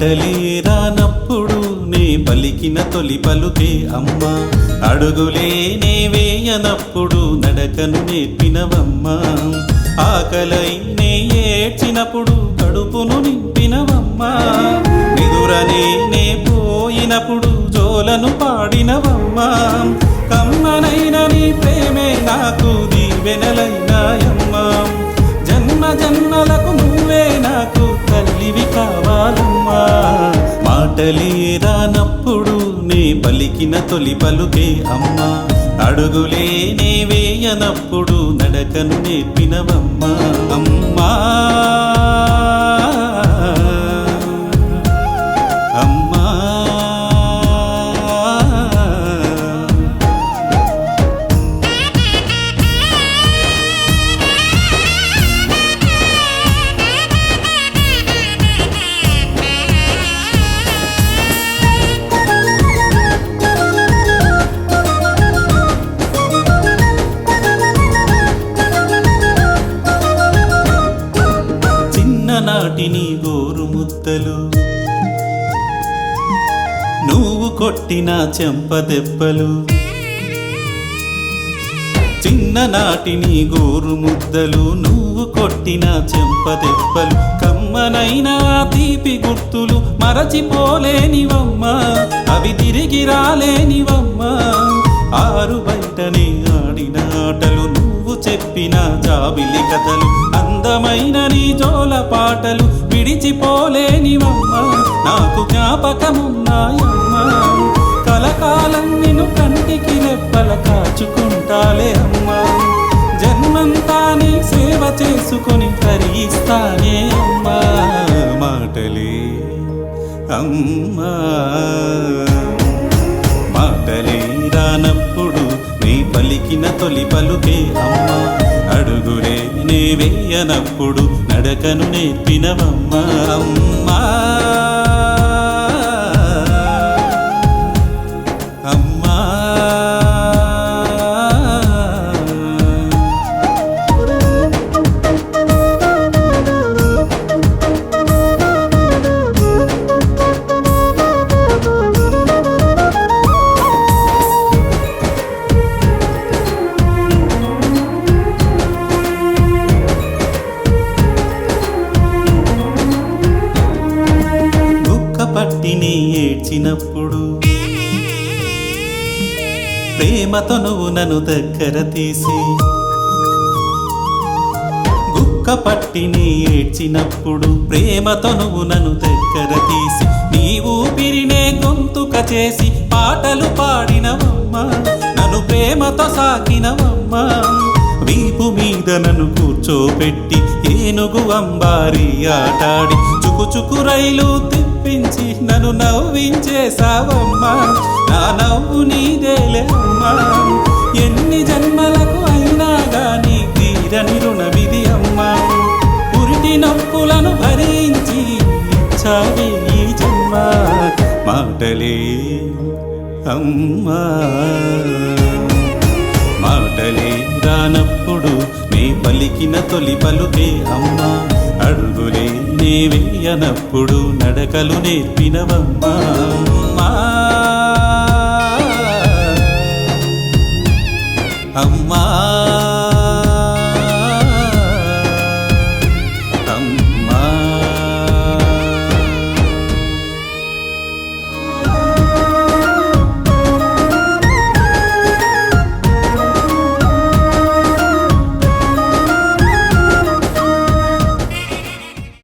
మాటలే రానప్పుడు నే పలికిన తొలి పలుకే అమ్మా, అడుగులే నే వేయనప్పుడు నడకను నేర్పినవమ్మా, ఆకలై నే ఏడ్చినప్పుడు కడుపును నింపినవమ్మా, నిదురనే నే పోయినప్పుడు జోలను పాడినవమ్మా, కమ్మనైన నీ ప్రేమే నాకు దీవెనలైనాయమ్మా, జన్మ జన్మలకు నువ్వే నాకు తల్లివి కావాలమ్మా. మాటలే రానప్పుడు నే పలికిన తొలి పలుకే అమ్మా, అడుగులే నే వేయనప్పుడు నడకను నేర్పినవమ్మా అమ్మా. నాటి నీ గోరు ముద్దలు, నువ్వు కొట్టిన చెంపదెబ్బలు, చిన్ననాటి నీ గోరు ముద్దలు, నువ్వు కొట్టిన చెంపదెబ్బలు, కమ్మనైన తీపి గుర్తులు మరచిపోలేనివమ్మా, అవి తిరిగి రాలేనివమ్మా, ఆరు బయటనే ఆడిన ఆటలు, నువ్వు చెప్పిన జాబిలి కథలు, అందమైన నీ జోల పాటలు విడిచిపోలేనివమ్మా, నాకు జ్ఞాపకమున్నాయమ్మా, కలకాలం నిన్ను కంటికి రెప్పల కాచుకుంటాలే అమ్మా, జన్మంతా నీ సేవ చేసుకొని తరిగిస్తానే అమ్మా. మాటలే అమ్మా, మాటలే రానప్పుడు నీ పలికిన తొలి పలుకే అమ్మా, అడుగులే నే వేయనప్పుడు నడకను నేర్పినవమ్మా అమ్మా. అమ్మా పట్టిని ఏడ్చినప్పుడు ప్రేమతో నువ్వు నన్ను దగ్గర తీసి, గుక్క పట్టిని ఏడ్చినప్పుడు ప్రేమతో నువ్వు నన్ను దగ్గర తీసి, నీ ఊపిరినే గొంతుక చేసి పాటలు పాడినవమ్మా, నన్ను ప్రేమతో సాకినవమ్మా, వీపు మీద నన్ను కూర్చోపెట్టి ఏనుగు అంబారి ఆటాడి చుకుచుకు రైలు తిప్పించి నన్ను నవ్వించేసావమ్మా, నా నవ్వు నీదేలే అమ్మా, ఎన్ని జన్మలకు అయినా గాని తీరని రుణమిది అమ్మా, పురిటి నొప్పులను భరించి ఇచ్చావే ఈ జన్మ. మాటలే అమ్మా, మాటలే రానప్పుడు నే పలికిన తొలి పలుకే అమ్మా, అడుగులే నే వేయనప్పుడు నడకలు నేర్పినవమ్మా అమ్మా.